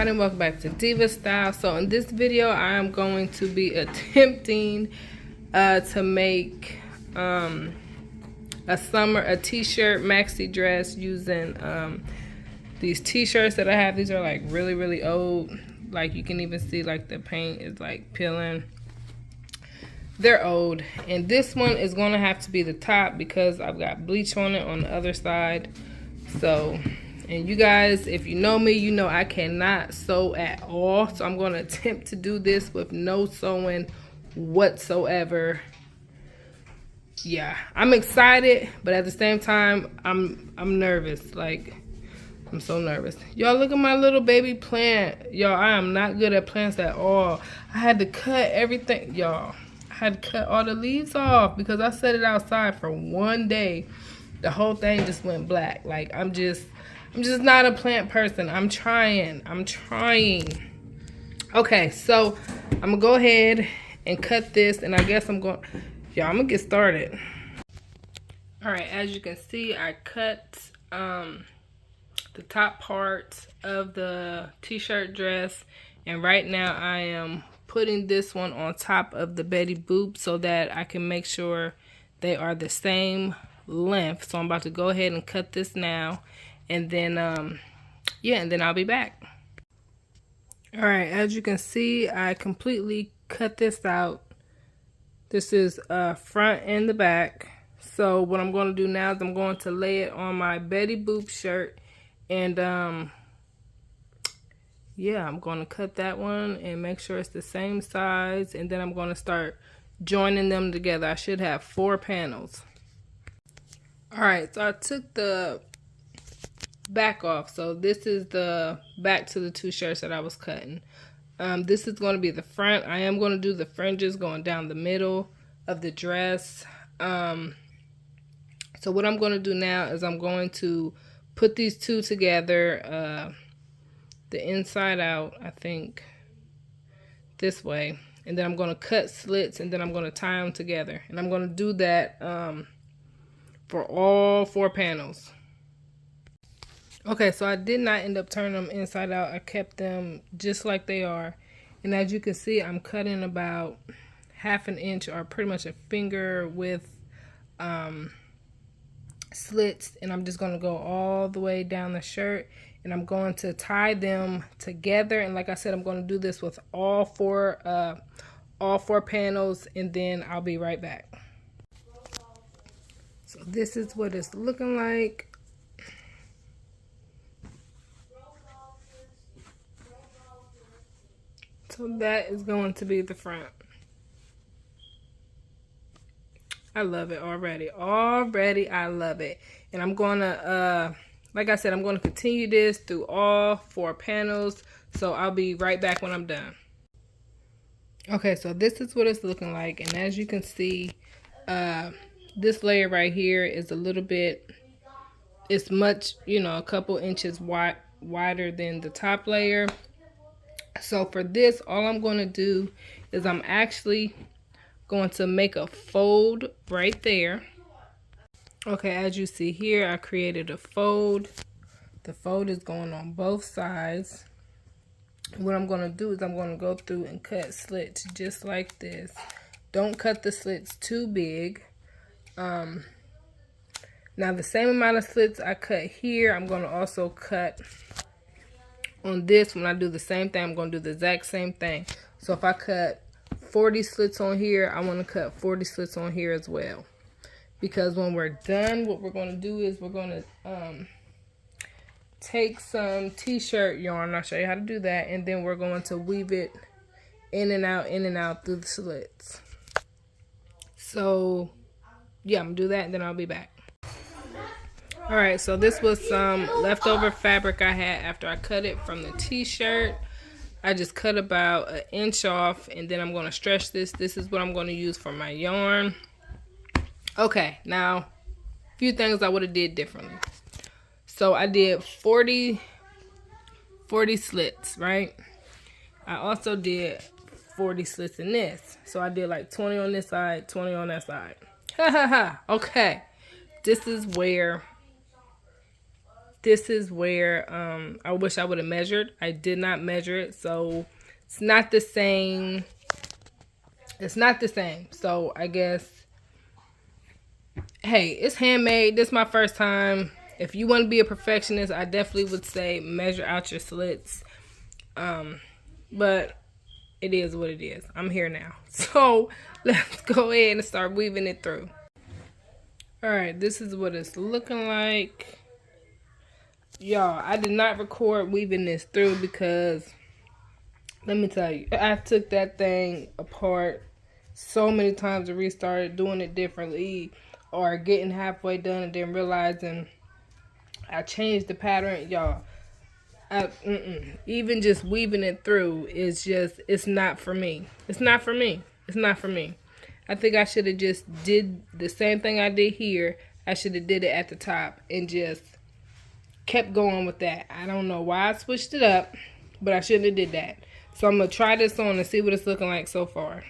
everybody, and welcome back to Diva Style. So in this video I am going to be attempting to make a t-shirt maxi dress using these t-shirts that I have. These are like really old. Like you can even see like the paint is like peeling. They're old, and this one is going to have to be the top because I've got bleach on it on the other side. So, and you guys, if you know me, you know I cannot sew at all. So I'm going to attempt to do this with no sewing whatsoever. Yeah, I'm excited, but at the same time, I'm nervous. Like, I'm so nervous. Y'all, look at my little baby plant. Y'all, I am not good at plants at all. I had to cut everything, y'all. I had to cut all the leaves off because I set it outside for one day. The whole thing just went black. Like, I'm just not a plant person. I'm trying. Okay, so I'm gonna go ahead and cut this, and I guess I'm gonna get started. All right, as you can see, I cut the top part of the t-shirt dress, and right now I am putting this one on top of the Betty Boop so that I can make sure they are the same length. So I'm about to go ahead and cut this now, and then yeah, and then I'll be back. All right, as you can see, I completely cut this out. This is front and the back. So what I'm going to do now is I'm going to lay it on my Betty Boop shirt, and yeah, I'm going to cut that one and make sure it's the same size, and then I'm going to start joining them together. I should have 4 panels. Alright, so I took the back off. So this is the back to the 2 shirts that I was cutting. This is going to be the front. I am going to do the fringes going down the middle of the dress. So what I'm going to do now is I'm going to put these 2 together, the inside out, I think, this way. And then I'm going to cut slits, and then I'm going to tie them together. And I'm going to do that for all 4 panels. Okay, so I did not end up turning them inside out. I kept them just like they are. And as you can see, I'm cutting about 1/2 inch or pretty much a finger width slits. And I'm just going to go all the way down the shirt. And I'm going to tie them together. And like I said, I'm going to do this with all 4 panels. And then I'll be right back. So this is what it's looking like. So that is going to be the front. I love it already. I love it. And I'm going to, like I said, I'm going to continue this through all 4 panels. So I'll be right back when I'm done. Okay, so this is what it's looking like. And as you can see, this layer right here is a little bit, it's much, a couple inches wider than the top layer. So for this, all I'm going to do is I'm actually going to make a fold right there. Okay, as you see here, I created a fold. The fold is going on both sides. What I'm going to do is I'm going to go through and cut slits just like this. Don't cut the slits too big. Now the same amount of slits I cut here, I'm going to also cut on this. When I do the same thing, I'm going to do the exact same thing. So if I cut 40 slits on here, I want to cut 40 slits on here as well. Because when we're done, what we're going to do is we're going to take some t-shirt yarn. I'll show you how to do that. And then we're going to weave it in and out through the slits. So yeah, I'm going to do that, and then I'll be back. Alright, so this was some leftover fabric I had after I cut it from the t-shirt. I just cut about 1 inch off, and then I'm going to stretch this. This is what I'm going to use for my yarn. Okay, now, a few things I would have did differently. So I did 40 slits, right? I also did 40 slits in this. So I did like 20 on this side, 20 on that side. Ha ha ha. Okay. This is where this is where I wish I would have measured. I did not measure it, so it's not the same. It's not the same. So I guess, hey, it's handmade. This is my first time. If you want to be a perfectionist, I definitely would say measure out your slits. But it is what it is. I'm here now. So let's go ahead and start weaving it through. Alright, this is what it's looking like. Y'all, I did not record weaving this through because, let me tell you, I took that thing apart so many times and restarted doing it differently, or getting halfway done and then realizing I changed the pattern. Y'all, even just weaving it through is just, it's not for me. It's not for me. It's not for me. I think I should have just did the same thing I did here. I should have did it at the top and just kept going with that. I don't know why I switched it up, but I shouldn't have did that. So I'm going to try this on and see what it's looking like so far.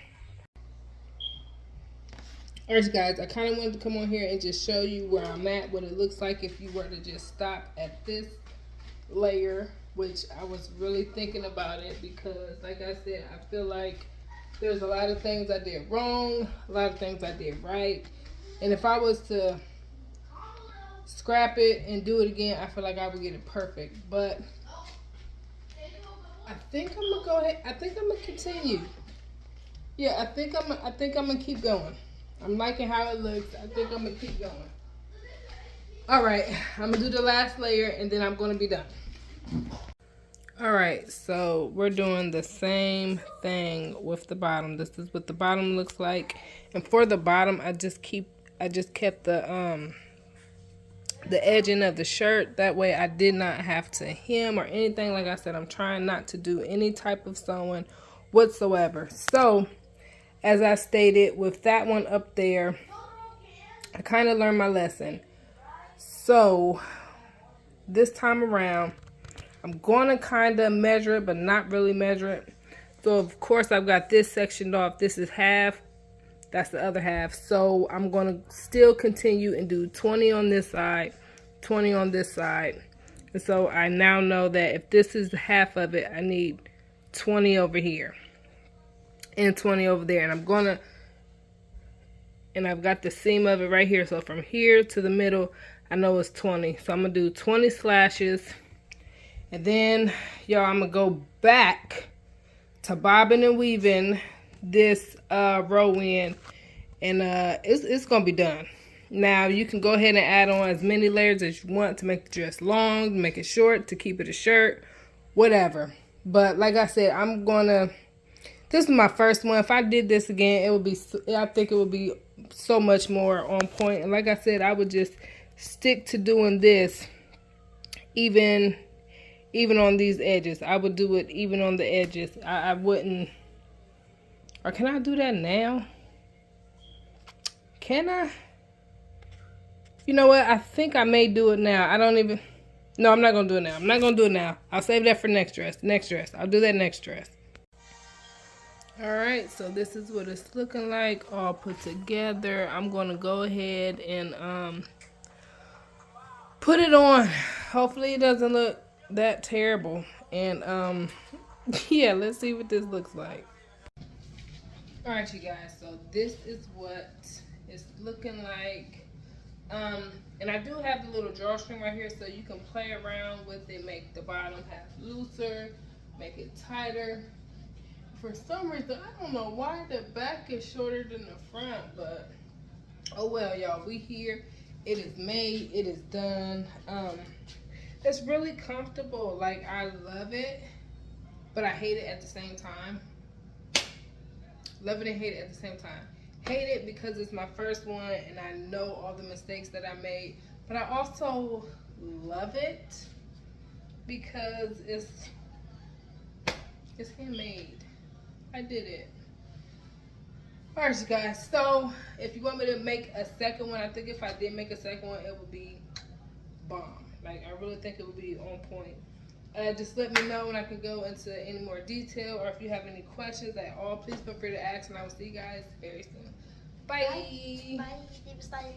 Alright guys, I kind of wanted to come on here and just show you where I'm at, what it looks like if you were to just stop at this layer, which I was really thinking about it because, like I said, I feel like there's a lot of things I did wrong, a lot of things I did right, and if I was to scrap it and do it again, I feel like I would get it perfect. But I think I'm gonna go ahead. I think I'm gonna continue. Yeah, I think I'm gonna keep going. I'm liking how it looks. I think I'm gonna keep going. All right, I'm gonna do the last layer and then I'm gonna be done. All right, so we're doing the same thing with the bottom. This is what the bottom looks like, and for the bottom, I just kept the edging of the shirt. That way I did not have to hem or anything. Like I said, I'm trying not to do any type of sewing whatsoever. So as I stated with that one up there, I kind of learned my lesson. So this time around, I'm going to kind of measure it, but not really measure it. So of course I've got this sectioned off. This is half. That's the other half. So I'm going to still continue and do 20 on this side, 20 on this side. And so I now know that if this is half of it, I need 20 over here and 20 over there. And I've got the seam of it right here. So from here to the middle, I know it's 20. So I'm going to do 20 slashes. And then, y'all, I'm going to go back to bobbing and weaving this row in, and it's gonna be done. Now you can go ahead and add on as many layers as you want to make the dress long, make it short, to keep it a shirt, whatever. But like I said, this is my first one. If I did this again, I think it would be so much more on point. And like I said, I would just stick to doing this even on these edges. I would do it even on the edges. I wouldn't. Or can I do that now? Can I? You know what? I think I may do it now. No, I'm not going to do it now. I'm not going to do it now. I'll save that for next dress. I'll do that next dress. Alright, so this is what it's looking like all put together. I'm going to go ahead and put it on. Hopefully it doesn't look that terrible. And yeah, let's see what this looks like. Alright, you guys, so this is what it's looking like. And I do have the little drawstring right here, so you can play around with it, make the bottom half looser, make it tighter. For some reason, I don't know why the back is shorter than the front, but oh well, y'all, we here. It is made, it is done. It's really comfortable. Like, I love it, but I hate it at the same time. Love it and hate it at the same time. Hate it because it's my first one and I know all the mistakes that I made. But I also love it because it's handmade. I did it. Alright, you guys. So if you want me to make a second one, I think if I did make a second one, it would be bomb. Like, I really think it would be on point. Just let me know when I can go into any more detail, or if you have any questions at all, please feel free to ask, and I will see you guys very soon. Bye. Bye. Bye.